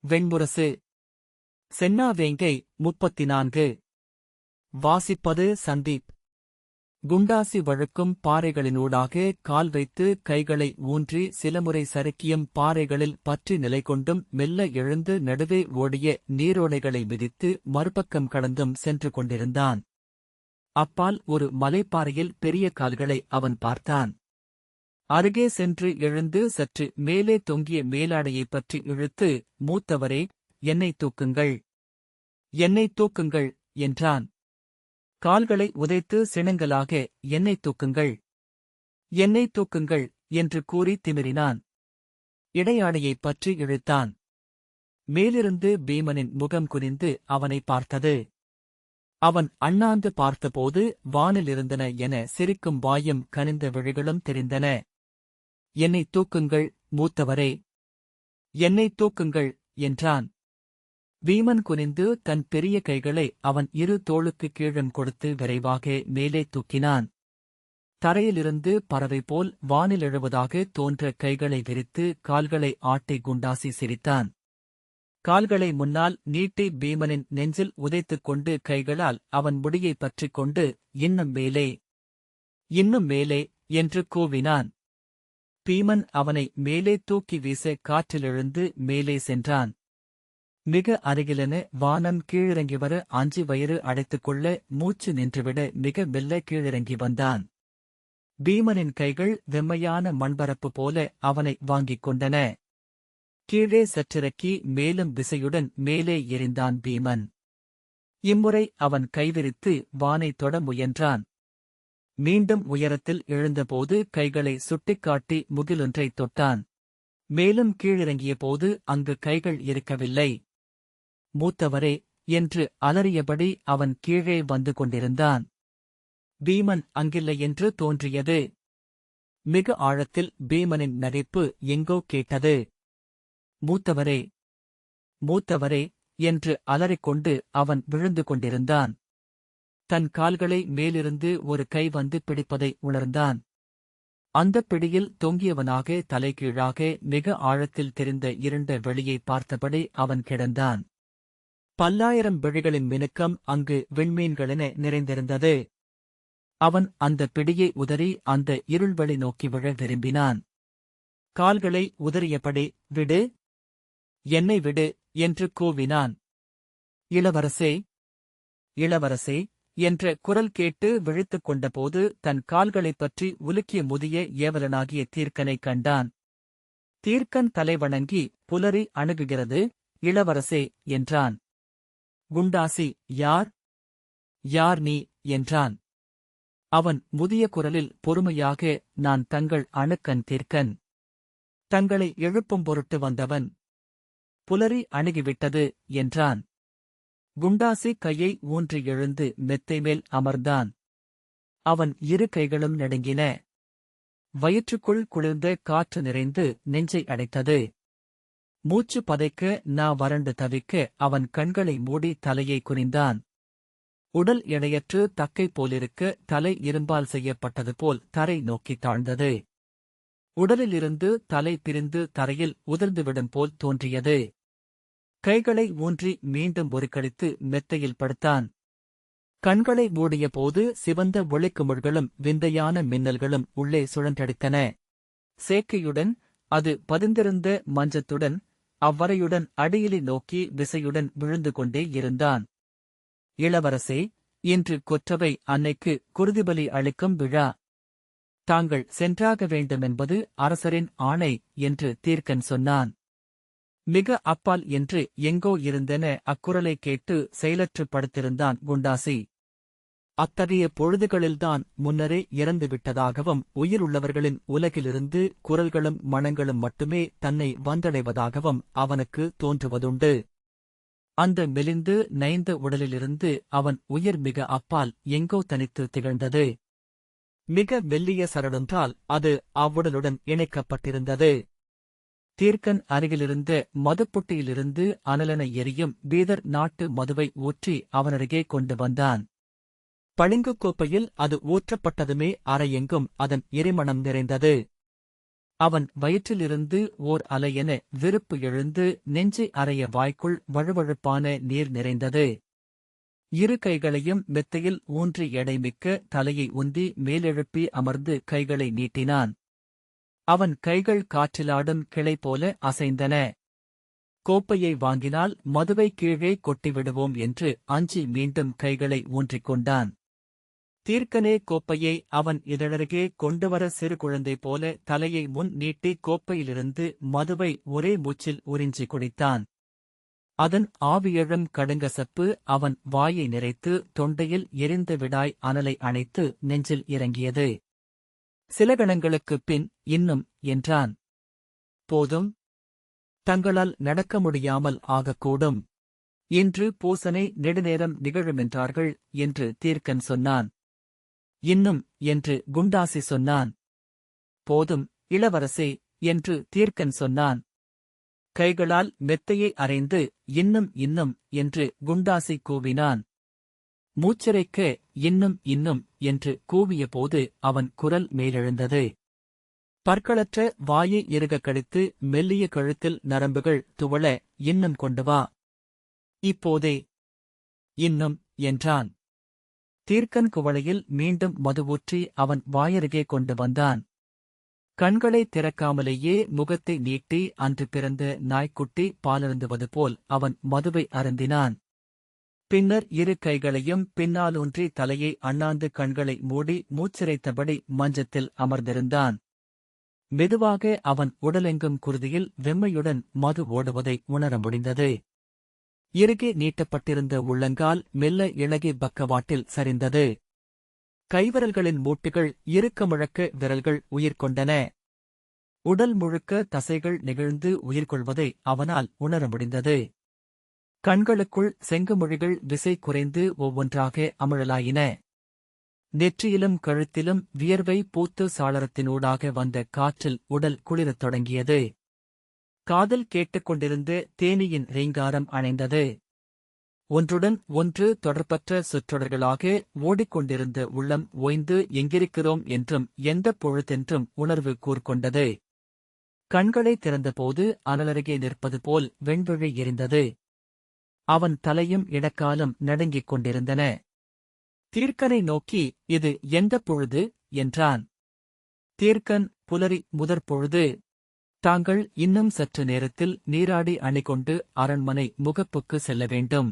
வெண்முரசு. சென்னாவேங்கை 34. வாசிப்பது சந்தீப். குண்டாசி வழுக்கும் பாறைகளினூடாக கால் வைத்து கைகளை ஊன்றி சிலமுறை சறுக்கியும் பாறைகளில் பற்றி நிலைகொண்டும் மெல்ல எழுந்து நடுவே ஓடிய நீரோடைகளை மிதித்து மறுபக்கம் கடந்தும் சென்று கொண்டிருந்தான். அப்பால் ஒரு மலைப்பாறையில் பெரிய கால்களை அவன் பார்த்தான். அருகே சென்று எழுந்து சற்று மேலே தொங்கிய மேலாடையைப் பற்றி இழுத்து, மூத்தவரே, என்னை தூக்குங்கள், என்னை தூக்குங்கள் என்றான். கால்களை உதைத்து சிணங்கலாக, என்னை தூக்குங்கள், என்னை தூக்குங்கள் என்று கூறி திமிரினான். இடையாடையைப் பற்றி இழுத்தான். மேலிருந்து பீமனின் முகம் குனிந்து அவனை பார்த்தது. அவன் அண்ணாந்து பார்த்தபோது வானிலிருந்தன என சிரிக்கும் வாயும் கனிந்த விழிகளும் தெரிந்தன. என்னை தூக்குங்கள், மூத்தவரே, என்னை தூக்குங்கள் என்றான். பீமன் குனிந்து தன் பெரிய கைகளை அவன் இரு தோளுக்கு கீழும் கொடுத்து விரைவாக மேலே தூக்கினான். தரையிலிருந்து பறவை போல் வானில் எழுவதாக தோன்ற கைகளை விரித்து கால்களை ஆட்டி குண்டாசி சிரித்தான். கால்களை முன்னால் நீட்டி பீமனின் நெஞ்சில் உதைத்துக் கொண்டு கைகளால் அவன் முடியைப் பற்றிக் கொண்டு, இன்னும் மேலே, இன்னும் மேலே என்று கூவினான். பீமன் அவனை மேலே தூக்கி வீச காற்றிலெழுந்து மேலே சென்றான். மிக அருகிலென வானம் கீழிறங்கி வர அஞ்சி வயிறு அடைத்துக் கொள்ள மூச்சு நின்றுவிட மிக மெல்ல கீழிறங்கி வந்தான். பீமனின் கைகள் வெம்மையான மண்பரப்பு போல அவனை வாங்கிக் கொண்டன. கீழே சற்றிறக்கி மேலும் விசையுடன் மேலே எறிந்தான் பீமன். இம்முறை அவன் கைவிரித்து வானை தொட முயன்றான். மீண்டும் உயரத்தில் எழுந்தபோது கைகளை சுட்டிக்காட்டி முகிலொன்றைத் தொட்டான். மேலும் கீழிறங்கியபோது அங்கு கைகள் இருக்கவில்லை. மூத்தவரே என்று அலறியபடி அவன் கீழே வந்து கொண்டிருந்தான். பீமன் அங்கில்லை என்று தோன்றியது. மிக ஆழத்தில் பீமனின் நகைப்பு எங்கோ கேட்டது. மூத்தவரே, மூத்தவரே என்று அலறிக்கொண்டு அவன் விழுந்து கொண்டிருந்தான். தன் கால்களை மேலிருந்து ஒரு கை வந்து பிடிப்பதை உணர்ந்தான். அந்தப் பிடியில் தொங்கியவனாக தலைகீழாக மிக ஆழத்தில் தெரிந்த இருண்ட வெளியை பார்த்தபடி அவன் கிடந்தான். பல்லாயிரம் விழிகளின் மினுக்கம் அங்கு விண்மீன்களென நிறைந்திருந்தது. அவன் அந்த பிடியை உதறி அந்த இருள்வெளி நோக்கி விழ விரும்பினான். கால்களை உதறியபடி, விடு, என்னை விடு என்று கூவினான். இளவரசே, இளவரசே என்ற குரல் கேட்டு விழித்துக் கொண்டபோது தன் கால்களைப் பற்றி உலுக்கிய முதிய ஏவலனாகிய தீர்க்கனைக் கண்டான். தீர்க்கன் தலைவணங்கி, புலரி அணுகுகிறது, இளவரசே என்றான். குண்டாசி, யார், யார் நீ என்றான். அவன் முதிய குரலில் பொறுமையாக, நான் தங்கள் அணுக்கன் தீர்க்கன். தங்களை எழுப்பும் பொருட்டு வந்தவன். புலரி அணுகிவிட்டது என்றான். குண்டாசி கையை ஊன்றி எழுந்து மெத்தை மேல் அமர்ந்தான். அவன் இரு கைகளும் நடுங்கின. வயிற்றுக்குள் குளிர்ந்த காற்று நிறைந்து நெஞ்சை அடைத்தது. மூச்சு பதைக்க நா வறண்டு தவிக்க அவன் கண்களை மூடி தலையை குனிந்தான். உடல் எடையற்று தக்கை போலிருக்க தலை இரும்பால் செய்யப்பட்டது போல் தரை நோக்கி தாழ்ந்தது. உடலிலிருந்து தலை பிரிந்து தரையில் உதிர்ந்துவிடும் போல் தோன்றியது. கைகளை ஊன்றி மீண்டும் ஒருக்கடித்து மெத்தையில் படுத்தான். கண்களை மூடியபோது சிவந்த ஒளிக்குமிழ்களும் விந்தையான மின்னல்களும் உள்ளே சுழன்றடித்தன. சேக்கையுடன், அது பதிந்திருந்த மஞ்சத்துடன், அவ்வரையுடன் அடியிலி நோக்கி விசையுடன் விழுந்து கொண்டே இருந்தான். இளவரசே, இன்று கொற்றவை அன்னைக்கு குருதிபலி அளிக்கும் விழா. தாங்கள் சென்றாக வேண்டுமென்பது அரசரின் ஆணை என்று தீர்க்கன் சொன்னான். மிக அப்பால் என்று எங்கோ இருந்தென அக்குரலைக் கேட்டு செயலற்று படுத்திருந்தான் குண்டாசி. அத்தகைய பொழுதுகளில்தான் முன்னரே இறந்துவிட்டதாகவும் உயிருள்ளவர்களின் உலகிலிருந்து குரல்களும் மணங்களும் மட்டுமே தன்னை வந்தடைவதாகவும் அவனுக்கு தோன்றுவதுண்டு. அந்த மெலிந்து நைந்த உடலிலிருந்து அவன் உயிர் மிக அப்பால் எங்கோ தனித்து திகழ்ந்தது. மிக மெல்லிய சரடொன்றால் அது அவ்வுடலுடன் இணைக்கப்பட்டிருந்தது. தீர்க்கன் அருகிலிருந்த மதுப்புட்டியிலிருந்து அனலென எரியும் பீதர் நாட்டு மதுவை ஊற்றி அவனருகே கொண்டு வந்தான். பளிங்குக் கோப்பையில் அது ஊற்றப்பட்டதுமே அறையெங்கும் அதன் எரிமணம் நிறைந்தது. அவன் வயிற்றிலிருந்து ஓர் அலையென விருப்பு எழுந்து நெஞ்சை அறைய வாய்க்குள் வழுவழுப்பான நீர் நிறைந்தது. இரு கைகளையும் மெத்தையில் ஊன்றி எடைமிக்க தலையை உந்தி மேலெழுப்பி அமர்ந்து கைகளை நீட்டினான். அவன் கைகள் காற்றிலாடும் கிளை போல அசைந்தன. கோப்பையை வாங்கினால் மதுவை கீழே கொட்டிவிடுவோம் என்று அஞ்சி மீண்டும் கைகளை ஊன்றிக் கொண்டான். தீர்க்கனே கோப்பையை அவன் இதழருகே கொண்டுவர சிறு குழந்தை போல தலையை முன் நீட்டி கோப்பையிலிருந்து மதுவை ஒரே மூச்சில் உறிஞ்சி குடித்தான். அதன் ஆவியழும் கடுங்கசப்பு அவன் வாயை நிறைத்து தொண்டையில் எரிந்த விடாய் அனலை அணைத்து நெஞ்சில் இறங்கியது. சில கணங்களுக்குப் பின் இன்னும் என்றான். போதும், தங்களால் நடக்க முடியாமல் ஆகக்கூடும். இன்று பூசனை நெடுநேரம் நிகழுமென்றார்கள் என்று தீர்க்கன் சொன்னான். இன்னும் என்று குண்டாசி சொன்னான். போதும் இளவரசே என்று தீர்க்கன் சொன்னான். கைகளால் மெத்தையை அறைந்து இன்னும் இன்னும் என்று குண்டாசி கூவினான். மூச்சிறைக்க இன்னும் இன்னும் என்று கூவியபோது அவன் குரல் மேலெழுந்தது. பற்களற்ற வாயை இறுகக் கடித்து மெல்லிய கழுத்தில் நரம்புகள் துவள இன்னும் கொண்டு வா. இப்போதே. இன்னும் என்றான். தீர்க்கன் குவளையில் மீண்டும் மது ஊற்றி அவன் வாயருகே கொண்டு வந்தான். கண்களை திறக்காமலேயே முகத்தை நீட்டி அன்று பிறந்த நாய்க்குட்டி பாலருந்துவது போல் அவன் மதுவை அருந்தினான். பின்னர் இரு கைகளையும் பின்னாலூன்றி தலையை அண்ணாந்து கண்களை மூடி மூச்சிறைத்தபடி மஞ்சத்தில் அமர்ந்திருந்தான். மெதுவாக அவன் உடலெங்கும் குருதியில் வெம்மையுடன் மது ஓடுவதை உணர முடிந்தது. இறுகி நீட்டப்பட்டிருந்த உள்ளங்கால் மெல்ல இளகி பக்கவாட்டில் சரிந்தது. கைவிரல்களின் மூட்டுகள் இறுக்க முழக்க விரல்கள் உயிர் கொண்டன. உடல் முழுக்க தசைகள் நெகிழ்ந்து உயிர் கொள்வதை அவனால் உணர முடிந்தது. கண்களுக்குள் செங்குமொழிகள் விசை குறைந்து ஒவ்வொன்றாக அமிழலாயின. நெற்றியிலும் கழுத்திலும் வியர்வை பூத்து சாளரத்தினூடாக வந்த காற்றில் உடல் குளிரத் தொடங்கியது. காதல் கேட்டுக்கொண்டிருந்த தேனியின் ரீங்காரம் அணைந்தது. ஒன்றுடன் ஒன்று தொடர்பற்ற சொற்றொடர்களாக ஓடிக்கொண்டிருந்த உள்ளம் ஓய்ந்து எங்கிருக்கிறோம் என்றும் எந்தப் பொழுதென்றும் உணர்வு கூர்கொண்டது. கண்களை திறந்தபோது அனலருகே நிற்பது போல் வெண்விழி எரிந்தது. அவன் தலையும் இடக்காலும் நடுங்கிக் கொண்டிருந்தன. தீர்க்கனை நோக்கி இது எந்தப் பொழுது என்றான். தீர்க்கன் புலரி முதற்பொழுது. தாங்கள் இன்னும் சற்று நேரத்தில் நீராடி அணிகொண்டு அரண்மனை முகப்புக்கு செல்ல வேண்டும்.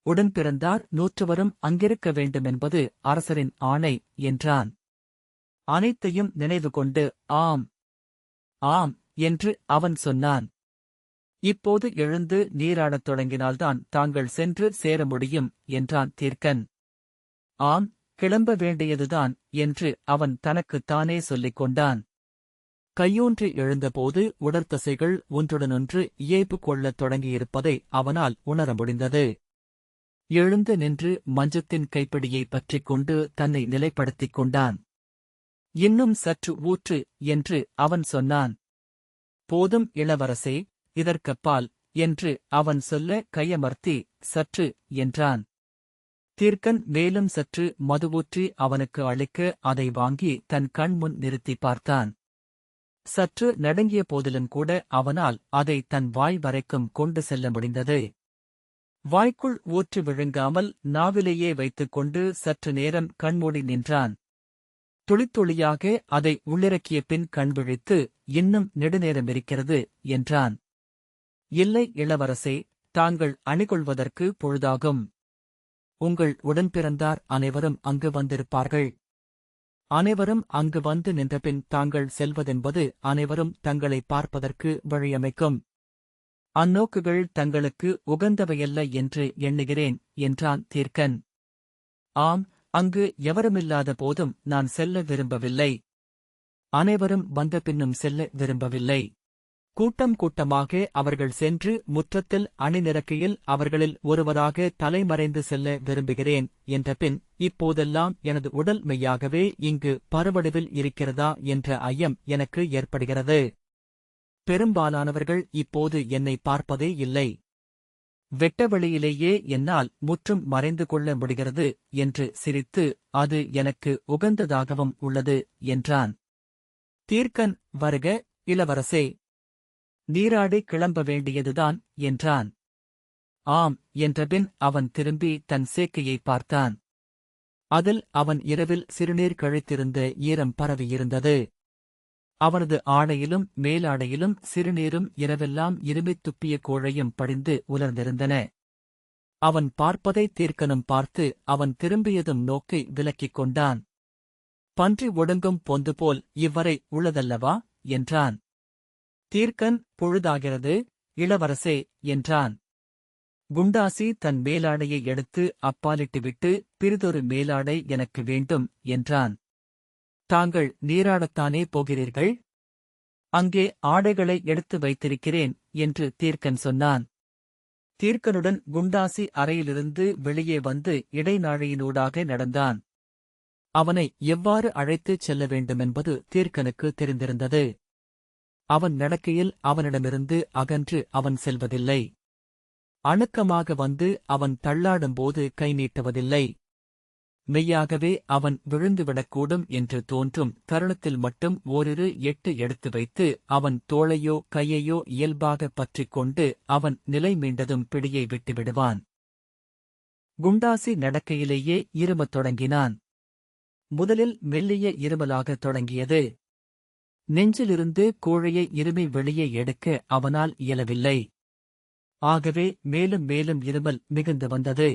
உடன் பிறந்தார் 100 அங்கிருக்க வேண்டுமென்பது அரசரின் ஆணை என்றான். அனைத்தையும் நினைவு கொண்டு ஆம் ஆம் என்று அவன் சொன்னான். இப்போது எழுந்து நீராடத் தொடங்கினால்தான் தாங்கள் சென்று சேர முடியும் என்றான் தீர்க்கன். ஆம், கிளம்ப வேண்டியதுதான் என்று அவன் தனக்குத்தானே சொல்லிக் கொண்டான். கையூன்றி எழுந்தபோது உடற்தசைகள் ஒன்றுடனொன்று இயைபு கொள்ளத் தொடங்கியிருப்பதை அவனால் உணர முடிந்தது. எழுந்து நின்று மஞ்சத்தின் கைப்பிடியை பற்றிக் கொண்டு தன்னை நிலைப்படுத்திக் கொண்டான். இன்னும் சற்று ஊற்று என்று அவன் சொன்னான். போதும் இளவரசே, இதற்கப்பால் என்று அவன் சொல்ல கையமர்த்தி சற்று என்றான். தீர்க்கன் மேலும் சற்று மதுவூற்றி அவனுக்கு அளிக்க அதை வாங்கி தன் கண்முன் நிறுத்தி பார்த்தான். சற்று நடுங்கிய போதிலும் கூட அவனால் அதை தன் வாய் வரைக்கும் கொண்டு செல்ல முடிந்தது. வாய்க்குள் ஊற்று விழுங்காமல் நாவிலேயே வைத்துக் கொண்டு சற்று நேரம் கண்மூடி நின்றான். துளித்துளியாக அதை உள்ளிறக்கிய பின் கண் விழித்து இன்னும் நெடுநேரமிருக்கிறது என்றான். இல்லை இளவரசே, தாங்கள் அணிகொள்வதற்கு பொழுதாகும். உங்கள் உடன்பிறந்தார் அனைவரும் அங்கு வந்திருப்பார்கள். அனைவரும் அங்கு வந்து நின்றபின் தாங்கள் செல்வதென்பது அனைவரும் தங்களை பார்ப்பதற்கு வழியமைக்கும். அந்நோக்குகள் தங்களுக்கு உகந்தவையல்ல என்று எண்ணுகிறேன் என்றான் தீர்க்கன். ஆம், அங்கு எவருமில்லாத போதும் நான் செல்ல விரும்பவில்லை. அனைவரும் வந்த பின்னும் செல்ல விரும்பவில்லை. கூட்டம் கூட்டமாக அவர்கள் சென்று முற்றத்தில் அணிநிரக்கையில் அவர்களில் ஒருவராக தலைமறைந்து செல்ல விரும்புகிறேன் என்றபின் இப்போதெல்லாம் எனது உடல் மெய்யாகவே இங்கு பருவடிவில் இருக்கிறதா என்ற ஐயம் எனக்கு ஏற்படுகிறது. பெரும்பாலானவர்கள் இப்போது என்னை பார்ப்பதே இல்லை. வெட்டவெளியிலேயே என்னால் முற்றும் மறைந்து கொள்ள முடிகிறது என்று சிரித்து அது எனக்கு உகந்ததாகவும் உள்ளது என்றான். தீர்க்கன், வருக, இளவரசே. நீராடி கிளம்ப வேண்டியதுதான் என்றான். ஆம் என்றபின் அவன் திரும்பி தன் சேக்கையை பார்த்தான். அதில் அவன் இரவில் சிறுநீர் கழித்திருந்த ஈரம் பரவியிருந்தது. அவனது ஆடையிலும் மேலாடையிலும் சிறுநீரும் இரவெல்லாம் இருமித் துப்பிய கோழையும் படிந்து உலர்ந்திருந்தன. அவன் பார்ப்பதை தீர்க்கனும் பார்த்து அவன் திரும்பியதும் நோக்கை விலக்கிக் கொண்டான். பன்றி ஒடுங்கும் பொந்து போல் இவ்வரை உள்ளதல்லவா என்றான். தீர்க்கன், பொழுதாகிறது, இளவரசே என்றான். குண்டாசி தன் மேலாடையை எடுத்து அப்பாலிட்டுவிட்டு, பிறிதொரு மேலாடை எனக்கு வேண்டும் என்றான். தாங்கள் நீராடத்தானே போகிறீர்கள்? அங்கே ஆடைகளை எடுத்து வைத்திருக்கிறேன் என்று தீர்க்கன் சொன்னான். தீர்க்கனுடன் குண்டாசி அறையிலிருந்து வெளியே வந்து இடைநாழியினூடாக நடந்தான். அவனை எவ்வாறு அழைத்துச் செல்ல வேண்டுமென்பது தீர்க்கனுக்கு தெரிந்திருந்தது. அவன் நடக்கையில் அவனிடமிருந்து அகன்று அவன் செல்வதில்லை. அணுக்கமாக வந்து அவன் தள்ளாடும்போது கை நீட்டுவதில்லை. மெய்யாகவே அவன் விழுந்துவிடக்கூடும் என்று தோன்றும் தருணத்தில் மட்டும் ஓரிரு எட்டு எடுத்து வைத்து அவன் தோளையோ கையையோ இயல்பாக பற்றிக் கொண்டு அவன் நிலை மீண்டதும் பிடியை விட்டுவிடுவான். குண்டாசி நடக்கையிலேயே இருமத் தொடங்கினான். முதலில் மெல்லிய இருமலாகத் தொடங்கியது. நெஞ்சிலிருந்து கோழையை இருமி வெளியே எடுக்க அவனால் இயலவில்லை. ஆகவே மேலும் மேலும் இருமல் மிகுந்து வந்தது.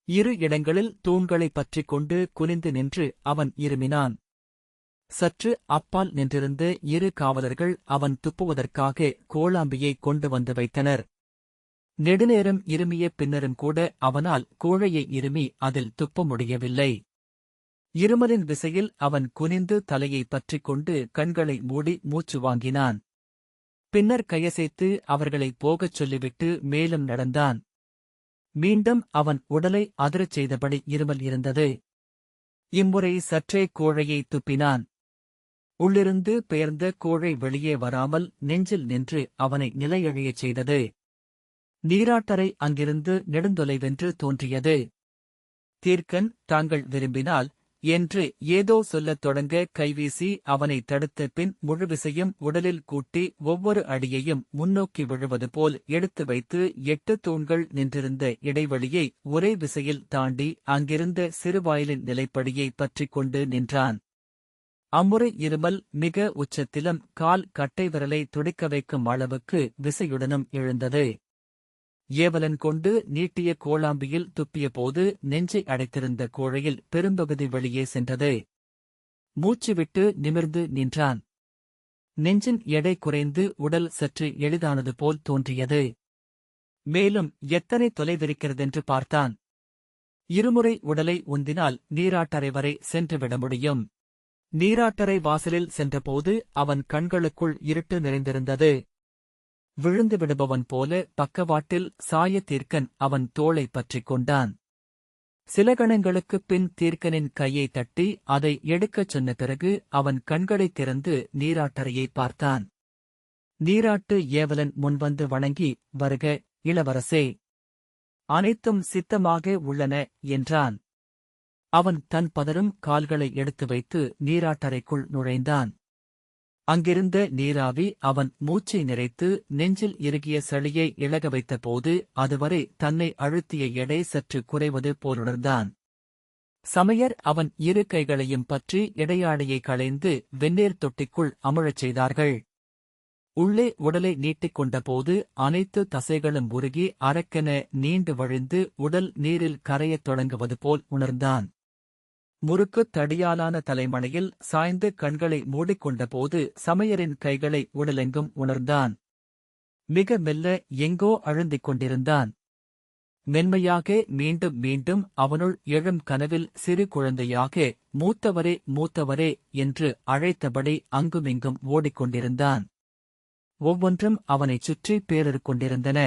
இரு இடங்களில் தூண்களைப் பற்றிக் கொண்டு குனிந்து நின்று அவன் இருமினான். சற்று அப்பால் நின்றிருந்த இரு காவலர்கள் அவன் துப்புவதற்காக கோளாம்பியை கொண்டு வந்து வைத்தனர். நெடுநேரம் இருமிய பின்னரும் கூட அவனால் கோழையை இருமி அதில் துப்ப முடியவில்லை. இருமலின் விசையில் அவன் குனிந்து தலையை பற்றிக் கொண்டு கண்களை மூடி மூச்சு வாங்கினான். பின்னர் கையசைத்து அவர்களை போகச் சொல்லிவிட்டு மேலும் நடந்தான். மீண்டும் அவன் உடலை அதிரச் செய்தபடி இருமல் இருந்தது. இம்முறை சற்றே கோழையை துப்பினான். உள்ளிருந்து பெயர்ந்த கோழை வெளியே வராமல் நெஞ்சில் நின்று அவனை நிலையழியச் செய்தது. நீராட்டரை அங்கிருந்து நெடுந்தொலைவென்று தோன்றியது. தீர்க்கன், தாங்கள் விரும்பினால் என்று ஏதோ சொல்லத் தொடங்க கைவீசி அவனை தடுத்த பின் முழுவிசையும் உடலில் கூட்டி ஒவ்வொரு அடியையும் முன்னோக்கி விழுவது போல் எடுத்து வைத்து 8 தூண்கள் நின்றிருந்த இடைவெளியை ஒரே விசையில் தாண்டி அங்கிருந்த சிறுவாயிலின் நிலைப்படியை பற்றிக் கொண்டு நின்றான். அம்முறை இருமல் மிக உச்சத்திலும் கால் கட்டை விரலை துடிக்க வைக்கும் அளவுக்கு விசையுடனும் எழுந்தது. ஏவலன் கொண்டு நீட்டிய கோளாம்பியில் துப்பியபோது நெஞ்சை அடைத்திருந்த கோழையில் பெரும்பகுதி வெளியே சென்றது. மூச்சுவிட்டு நிமிர்ந்து நின்றான். நெஞ்சின் எடை குறைந்து உடல் சற்று எளிதானது போல் தோன்றியது. மேலும் எத்தனை தொலைவிருக்கிறதென்று பார்த்தான். இருமுறை உடலை உந்தினால் நீராட்டரை வரை சென்றுவிட முடியும். நீராட்டரை வாசலில் சென்றபோது அவன் கண்களுக்குள் இருட்டு நிறைந்திருந்தது. விழுந்து விடுபவன் போல பக்கவாட்டில் சாய தீர்க்கன் அவன் தோளை பற்றிக் கொண்டான். சில கணங்களுக்குப் பின் தீர்க்கனின் கையை தட்டி அதை எடுக்கச் சொன்ன பிறகு அவன் கண்களைத் திறந்து நீராட்டரையை பார்த்தான். நீராட்டு ஏவலன் முன்வந்து வணங்கி, வருக, இளவரசே. அனைத்தும் சித்தமாக உள்ளன என்றான். அவன் தன் பதரும் கால்களை எடுத்து வைத்து நீராட்டறைக்குள் நுழைந்தான். அங்கிருந்த நீராவி அவன் மூச்சை நிறைத்து நெஞ்சில் இறுகிய சளியை இழக வைத்தபோது அதுவரை தன்னை அழுத்திய எடை சற்று குறைவது போலுணர்ந்தான். சமையர் அவன் இரு கைகளையும் பற்றி இடையாடையை களைந்து வெந்நீர் தொட்டிக்குள் அமுழச் செய்தார்கள். உள்ளே உடலை நீட்டிக் கொண்டபோது அனைத்து தசைகளும் உருகி அரக்கென நீண்டு வழிந்து உடல் நீரில் கரையத் தொடங்குவது போல் உணர்ந்தான். முறுக்குத் தடியாலான தலைமணையில் சாய்ந்து கண்களை மூடிக்கொண்டபோது சமையரின் கைகளை உடலெங்கும் உணர்ந்தான். மிக மெல்ல எங்கோ அழுந்திக் கொண்டிருந்தான். மென்மையாக மீண்டும் மீண்டும் அவனுள் எழும் கனவில் சிறு குழந்தையாக மூத்தவரே மூத்தவரே என்று அழைத்தபடி அங்குமிங்கும் ஓடிக்கொண்டிருந்தான். ஒவ்வொன்றும் அவனைச் சுற்றி பேரிற் கொண்டிருந்தன.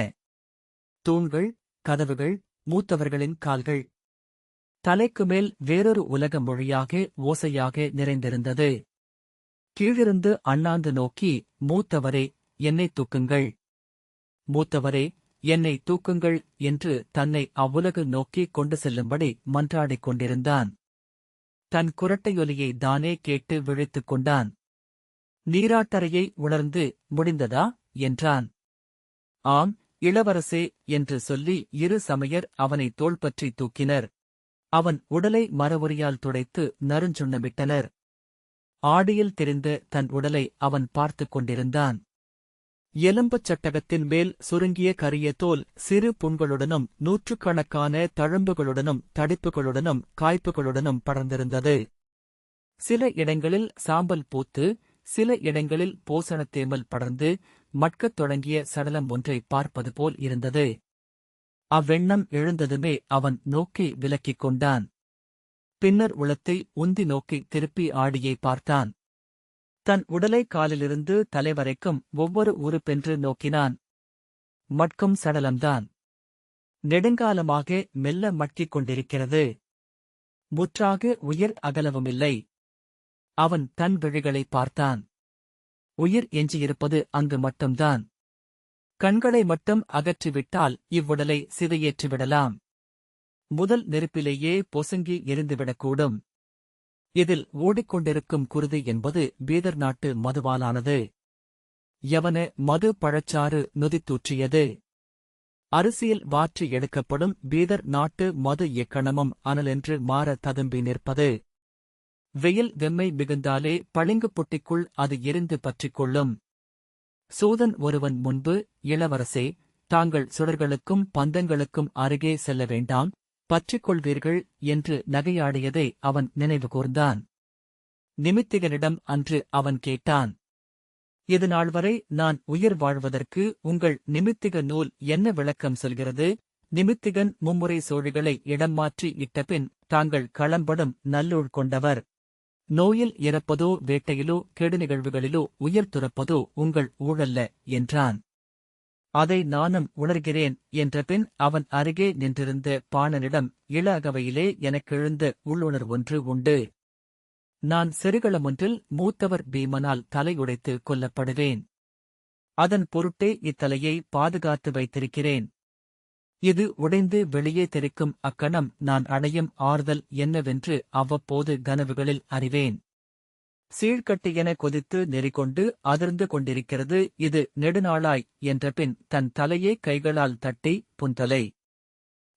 தூண்கள், கதவுகள், மூத்தவர்களின் கால்கள். தலைக்கு மேல் வேறொரு உலக மொழியாக ஓசையாக நிறைந்திருந்தது. கீழிருந்து அண்ணாந்து நோக்கி, மூத்தவரே, என்னை தூக்குங்கள், மூத்தவரே, என்னை தூக்குங்கள் என்று தன்னை அவ்வுலகு நோக்கி கொண்டு செல்லும்படி மன்றாடிக் கொண்டிருந்தான். தன் குரட்டையொலியை தானே கேட்டு விழித்துக் கொண்டான். நீராட்டறையை உணர்ந்து முடிந்ததா என்றான். ஆம் இளவரசே என்று சொல்லி இரு சமையர் அவனை தோள்பற்றி தூக்கினர். அவன் உடலை மரவுரியால் துடைத்து நறுஞ்சுண்ணமிட்டனர். ஆடியில் தெரிந்த தன் உடலை அவன் பார்த்துக் கொண்டிருந்தான். எலும்புச் சட்டகத்தின் மேல் சுருங்கிய கரிய தோல் சிறு புண்களுடனும் நூற்றுக்கணக்கான தழும்புகளுடனும் தடிப்புகளுடனும் காய்ப்புகளுடனும் படர்ந்திருந்தது. சில இடங்களில் சாம்பல் பூத்து, சில இடங்களில் போசணத்தேமல் படர்ந்து மட்கத் தொடங்கிய சடலம் ஒன்றை பார்ப்பது போல் இருந்தது. அவ்வெண்ணம் எழுந்ததுமே அவன் நோக்கி விலக்கிக் கொண்டான். பின்னர் உளத்தை உந்தி நோக்கி திருப்பி ஆடியை பார்த்தான். தன் உடலை காலிலிருந்து தலைவரைக்கும் ஒவ்வொரு உறுப்பென்று நோக்கினான். மட்கும் சடலம்தான். நெடுங்காலமாக மெல்ல மட்கிக் கொண்டிருக்கிறது. முற்றாக உயிர் அகலவுமில்லை. அவன் தன் விழிகளை பார்த்தான். உயிர் எஞ்சியிருப்பது அங்கு மட்டும்தான். கண்களை மட்டும் அகற்றிவிட்டால் இவ்வுடலை சிதையேற்றிவிடலாம். முதல் நெருப்பிலேயே பொசுங்கி எரிந்துவிடக்கூடும். இதில் ஓடிக்கொண்டிருக்கும் குருதி என்பது பீதர் நாட்டு மதுவாலானது. யவன மது பழச்சாறு நொதித்தூற்றியது. அரிசியில் வாற்றி எடுக்கப்படும் பீதர் நாட்டு மது எக்கணமும் அனலென்று மாற ததும்பி நிற்பது. வெயில் வெம்மை மிகுந்தாலே பளிங்குப் புட்டிக்குள் அது எரிந்து பற்றிக்கொள்ளும். சூதன் ஒருவன் முன்பு, இளவரசே, தாங்கள் சுடர்களுக்கும் பந்தங்களுக்கும் அருகே செல்ல வேண்டாம், பற்றிக்கொள்வீர்கள் என்று நகையாடியதை அவன் நினைவு கூர்ந்தான். நிமித்திகனிடம் அன்று அவன் கேட்டான். இது நாள்வரை நான் உயிர் வாழ்வதற்கு உங்கள் நிமித்திக நூல் என்ன விளக்கம் சொல்கிறது? நிமித்திகன் மும்முறை சோழிகளை இடம் மாற்றி இட்டபின் தாங்கள் களம்படும் நல்லூழ் கொண்டவர். நோயில் இறப்பதோ வேட்டையிலோ கெடு நிகழ்வுகளிலோ உயிர் துறப்பதோ உங்கள் ஊழல்ல என்றான். அதை நானும் உணர்கிறேன் என்றபின் அவன் அருகே நின்றிருந்த பாணனிடம், இள அகவையிலே எனக்கெழுந்த உள்ளுணர்வொன்று உண்டு. நான் செருகளமொன்றில் மூத்தவர் பீமனால் தலையுடைத்து கொல்லப்படுவேன். அதன் பொருட்டே இத்தலையை பாதுகாத்து வைத்திருக்கிறேன். இது உடைந்து வெளியே தெரிக்கும் அக்கணம் நான் அடையும் ஆறுதல் என்னவென்று அவ்வப்போது கனவுகளில் அறிவேன். சீழ்கட்டியென கொதித்து நெறிகொண்டு அதிர்ந்து கொண்டிருக்கிறது இது நெடுநாளாய் என்றபின் தன் தலையே கைகளால் தட்டி, புன்தலை.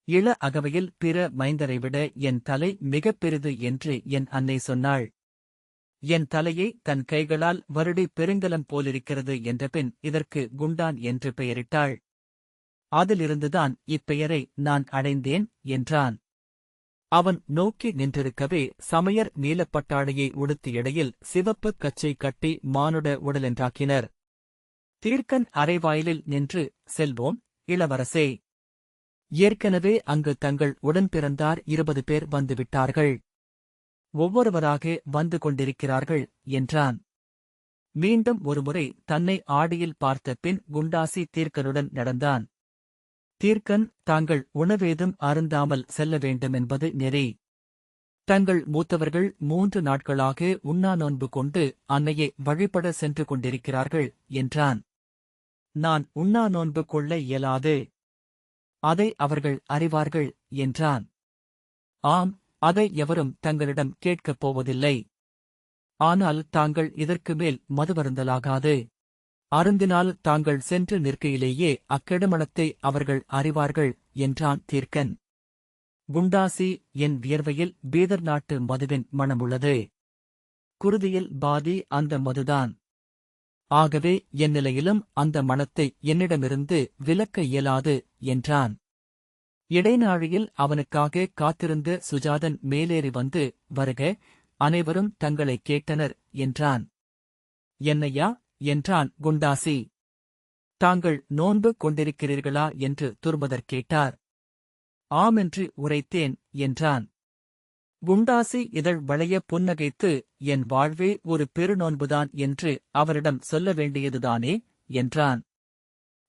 இள அகவையில் பிற மைந்தரை விட என் தலை மிகப் பெரிது என்று என் அன்னை சொன்னாள். என் தலையை தன் கைகளால் வருடி பெருங்கலம் போலிருக்கிறது என்றபின் இதற்கு குண்டான் என்று பெயரிட்டாள். அதிலிருந்துதான் இப்பெயரை நான் அடைந்தேன் என்றான். அவன் நோக்கி நின்றிருக்கவே சமையர் நீலப்பட்டாடையை உடுத்தி இடையில் சிவப்புக் கச்சை கட்டி மானுட உடலென்றாக்கினர். தீர்க்கன் அரைவாயிலில் நின்று, செல்வோம் இளவரசே. ஏற்கனவே அங்கு தங்கள் உடன்பிறந்தார் 20 பேர் வந்துவிட்டார்கள். ஒவ்வொருவராக வந்து கொண்டிருக்கிறார்கள் என்றான். மீண்டும் ஒருமுறை தன்னை ஆடியில் பார்த்த பின் குண்டாசி தீர்க்கனுடன் நடந்தான். தீர்க்கன், தாங்கள் உணவேதும் அருந்தாமல் செல்ல வேண்டுமென்பது நெறி. தங்கள் மூத்தவர்கள் 3 நாட்களாக உண்ணா நோன்பு கொண்டு அன்னையை வழிபட சென்று கொண்டிருக்கிறார்கள் என்றான். நான் உண்ணா நோன்பு கொள்ள இயலாது. அதை அவர்கள் அறிவார்கள் என்றான். ஆம், அதை எவரும் தங்களிடம் கேட்கப் போவதில்லை. ஆனால் தாங்கள் இதற்கு மேல் மதுவருந்தலாகாது. அருந்தினால் தாங்கள் சென்று நிற்கையிலேயே அக்கெடுமணத்தை அவர்கள் அறிவார்கள் என்றான் தீர்க்கன். குண்டாசி, என் வியர்வையில் பீதர் நாட்டு மதுவின் மணமுள்ளது. குருதியில் பாதி அந்த மதுதான். ஆகவே என் நிலையிலும் அந்த மணத்தை என்னிடமிருந்து விலக்க இயலாது என்றான். இடைநாழியில் அவனுக்காக காத்திருந்த சுஜாதன் மேலேறி வந்து, வருக, அனைவரும் தங்களை கேட்டனர் என்றான். என்னையா என்றான் குண்டாசி. தாங்கள் நோன்பு கொண்டிருக்கிறீர்களா என்று துர்மதர் கேட்டார். ஆமென்று உரைத்தேன் என்றான். குண்டாசி இதழ் வளைய புன்னகைத்து, என் வாழ்வே ஒரு பெருநோன்புதான் என்று அவரிடம் சொல்ல வேண்டியதுதானே என்றான்.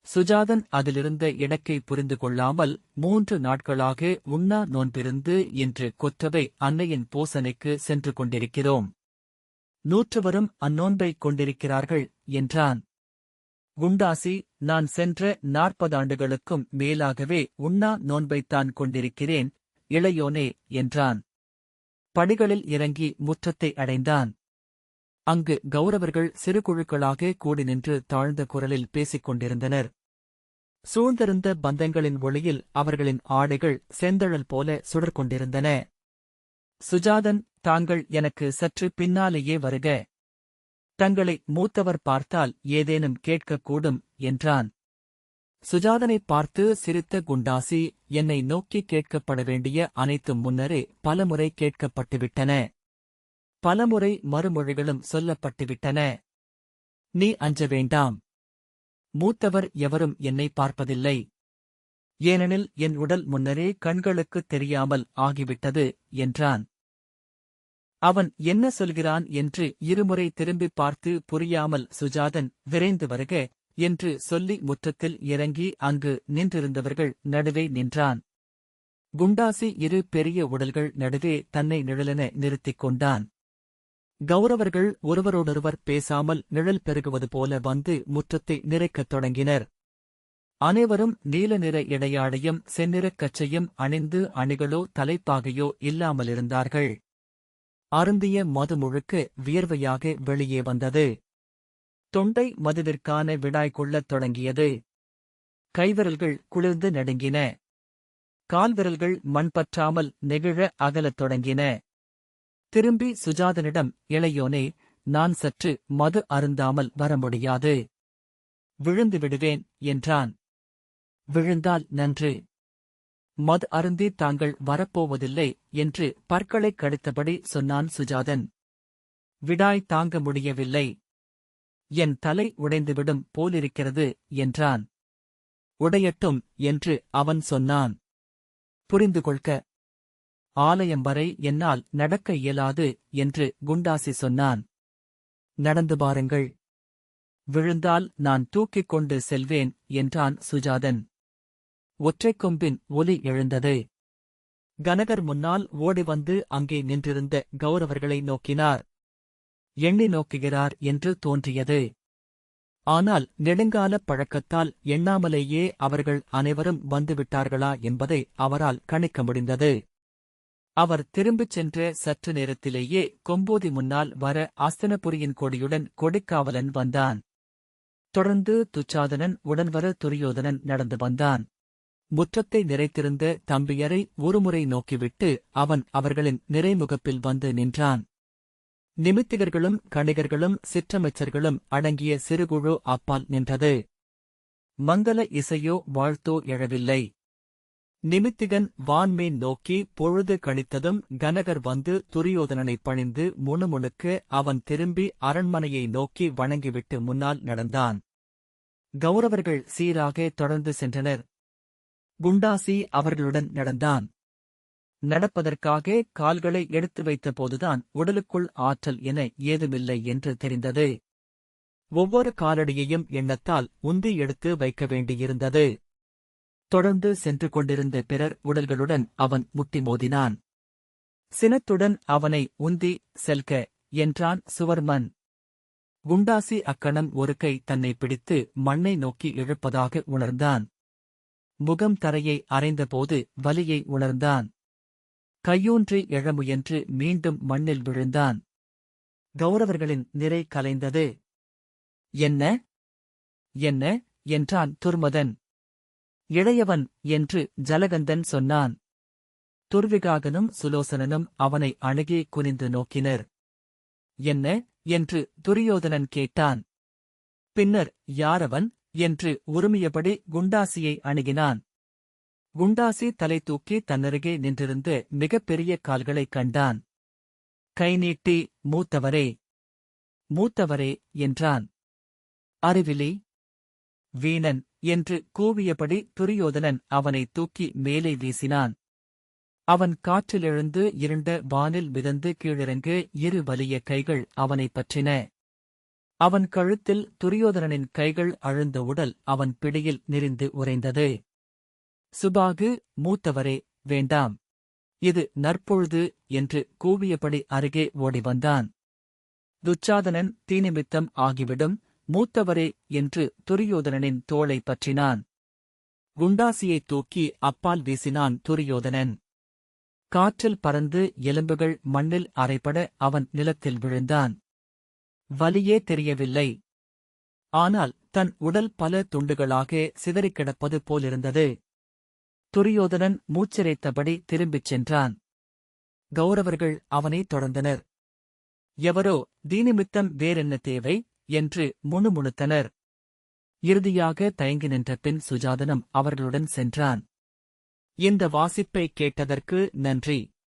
சுஜாதன் அதிலிருந்த இடக்கை புரிந்து கொள்ளாமல், 3 நாட்களாக உண்ணா நோன்பிருந்து இன்று கொற்றவை அன்னையின் பூசனைக்கு சென்று கொண்டிருக்கிறோம். 100 அந்நோன்பைக் கொண்டிருக்கிறார்கள் என்றான். குண்டாசி, நான் சென்ற 40 ஆண்டுகளுக்கும் மேலாகவே உண்ணா நோன்பைத்தான் கொண்டிருக்கிறேன் இளையோனே என்றான். படிகளில் இறங்கி முற்றத்தை அடைந்தான். அங்கு கௌரவர்கள் சிறு குழுக்களாக கூடி நின்று தாழ்ந்த குரலில் பேசிக் கொண்டிருந்தனர். சூழ்ந்திருந்த பந்தங்களின் ஒளியில் அவர்களின் ஆடைகள் செந்தழல் போல சுடர்கொண்டிருந்தன. சுஜாதன், தாங்கள் எனக்கு சற்று பின்னாலேயே வருக. தங்களை மூத்தவர் பார்த்தால் ஏதேனும் கேட்கக்கூடும் என்றான். சுஜாதனை பார்த்து சிரித்த குண்டாசி, என்னை நோக்கி கேட்கப்பட வேண்டிய அனைத்தும் முன்னரே பலமுறை கேட்கப்பட்டுவிட்டன. பலமுறை மறுமொழிகளும் சொல்லப்பட்டுவிட்டன. நீ அஞ்ச வேண்டாம். மூத்தவர் எவரும் என்னை பார்ப்பதில்லை. ஏனெனில் என் உடல் முன்னரே கண்களுக்குத் தெரியாமல் ஆகிவிட்டது என்றான். அவன் என்ன சொல்கிறான் என்று இருமுறை திரும்பிப் பார்த்து புரியாமல் சுஜாதன், விரைந்து வருக என்று சொல்லி முற்றத்தில் இறங்கி அங்கு நின்றிருந்தவர்கள் நடுவே நின்றான். குண்டாசி இரு பெரிய உடல்கள் நடுவே தன்னை நிழலென நிறுத்திக் கொண்டான். கௌரவர்கள் ஒருவரோடொருவர் பேசாமல் நிழல் பெருகுவது போல வந்து முற்றத்தை நிறைக்கத் தொடங்கினர். அனைவரும் நீல நிற இடையாடையும் செந்நிறக் கச்சையும் அணிந்து அணிகளோ தலைப்பாகையோ இல்லாமலிருந்தார்கள். அருந்திய மது முழுக்க வியர்வையாக வெளியே வந்தது. தொண்டை மதுவிற்கான விடாய் கொள்ளத் தொடங்கியது. கைவிரல்கள் குளிர்ந்து நடுங்கின. கால்விரல்கள் மண்பற்றாமல் நெகிழ அகலத் தொடங்கின. திரும்பி சுஜாதனிடம், இளையோனே, நான் சற்று மது அருந்தாமல் வர முடியாது. விழுந்து விடுவேன் என்றான். விழுந்தால் நன்று. மது அருந்தி தாங்கள் வரப்போவதில்லை என்று பற்களைக் கடித்தபடி சொன்னான் சுஜாதன். விடாய் தாங்க முடியவில்லை. என் தலை உடைந்துவிடும் போலிருக்கிறது என்றான். உடையட்டும் என்று அவன் சொன்னான். புரிந்து கொள்க. ஆலயம் வரை என்னால் நடக்க இயலாது என்று குண்டாசி சொன்னான். நடந்து பாருங்கள். விழுந்தால் நான் தூக்கிக் கொண்டு செல்வேன் என்றான் சுஜாதன். ஒற்றைக் கொம்பின் ஒலி எழுந்தது. கனகர் முன்னால் ஓடி வந்து அங்கே நின்றிருந்த கௌரவர்களை நோக்கினார். எண்ணி நோக்குகிறார் என்று தோன்றியது. ஆனால் நெடுங்காலப் பழக்கத்தால் எண்ணாமலேயே அவர்கள் அனைவரும் வந்துவிட்டார்களா என்பதை அவரால் கணிக்க முடிந்தது. அவர் திரும்பிச் சென்ற சற்று நேரத்திலேயே கொம்போதி முன்னால் வர ஆஸ்தினபுரியின் கொடியுடன் கொடிக்காவலன் வந்தான். தொடர்ந்து துச்சாதனன் உடன்வர துரியோதனன் நடந்து வந்தான். முற்றத்தை நிறைத்திருந்த தம்பியரை ஒருமுறை நோக்கிவிட்டு அவன் அவர்களின் நிறைமுகப்பில் வந்து நின்றான். நிமித்திகர்களும் கணிகர்களும் சிற்றமைச்சர்களும் அடங்கிய சிறுகுழு அப்பால் நின்றது. மங்கல இசையோ வாழ்த்தோ எழவில்லை. நிமித்திகன் வான்மீன் நோக்கி பொழுது கழித்ததும் கனகர் வந்து துரியோதனனைப் பணிந்து முணுமுணுக்க அவன் திரும்பி அரண்மனையை நோக்கி வணங்கிவிட்டு முன்னால் நடந்தான். கௌரவர்கள் சீராக தொடர்ந்து சென்றனர். குண்டாசி அவர்களுடன் நடந்தான். நடப்பதற்காக கால்களை எடுத்து வைத்தபோதுதான் உடலுக்குள் ஆற்றல் என ஏதுமில்லை என்று தெரிந்தது. ஒவ்வொரு காலடியையும் எண்ணத்தால் உந்தி எடுத்து வைக்க வேண்டியிருந்தது. தொடர்ந்து சென்று கொண்டிருந்த பிறர் உடல்களுடன் அவன் முட்டி மோதினான். சினத்துடன் அவனை உந்தி செல்க என்றான் சுவர்மன். குண்டாசி அக்கணம் ஒரு கை தன்னை பிடித்து மண்ணை நோக்கி இழுப்பதாக உணர்ந்தான். முகம் தரையை அறைந்தபோது வலியை உணர்ந்தான். கையூன்றி எழ முயன்று மீண்டும் மண்ணில் விழுந்தான். கௌரவர்களின் நிறை கலைந்தது. என்ன என்ன என்றான் துர்மதன். இளையவன் என்று ஜலகந்தன் சொன்னான். துர்விகாகனும் சுலோசனனும் அவனை அணுகி குனிந்து நோக்கினர். என்ன என்று துரியோதனன் கேட்டான். பின்னர் யாரவன் என்று உறுமியபடி குண்டாசியை அணுகினான். குண்டாசி தலை தூக்கி தன்னருகே நின்றிருந்த மிகப்பெரிய கால்களைக் கண்டான். கை நீட்டி, மூத்தவரே மூத்தவரே என்றான். அறிவிலி, வீணன் என்று கூவியபடி துரியோதனன் அவனை தூக்கி மேலே வீசினான். அவன் காற்றிலெழுந்து இருண்ட வானில் மிதந்து கீழிறங்க இரு வலிய கைகள் அவனைப் பற்றின. அவன் கழுத்தில் துரியோதனனின் கைகள் அழுந்த உடல் அவன் பிடியில் நெரிந்து உறைந்தது. சுபாகு, மூத்தவரே, வேண்டாம். இது நற்பொழுது என்று கூவியபடி அருகே ஓடி வந்தான். துச்சாதனன் தீநிமித்தம் ஆகிவிடும், மூத்தவரே என்று துரியோதனனின் தோளை பற்றினான். குண்டாசியைத் தூக்கி அப்பால் வீசினான் துரியோதனன். காற்றில் பறந்து எலும்புகள் மண்ணில் அரைப்பட அவன் நிலத்தில் விழுந்தான். வலியே தெரியவில்லை. ஆனால் தன் உடல் பல துண்டுகளாக சிதறிக் கிடப்பது போலிருந்தது. துரியோதனன் மூச்சிரைத்தபடி திரும்பிச் சென்றான். கௌரவர்கள் அவனை தொடர்ந்தனர். எவரோ தீநிமித்தம் வேறென்ன தேவை என்று முணுமுணுத்தனர். இறுதியாக தயங்கி நின்ற பின் சுஜாதனம் அவர்களுடன் சென்றான். இந்த வாசிப்பை கேட்டதற்கு நன்றி.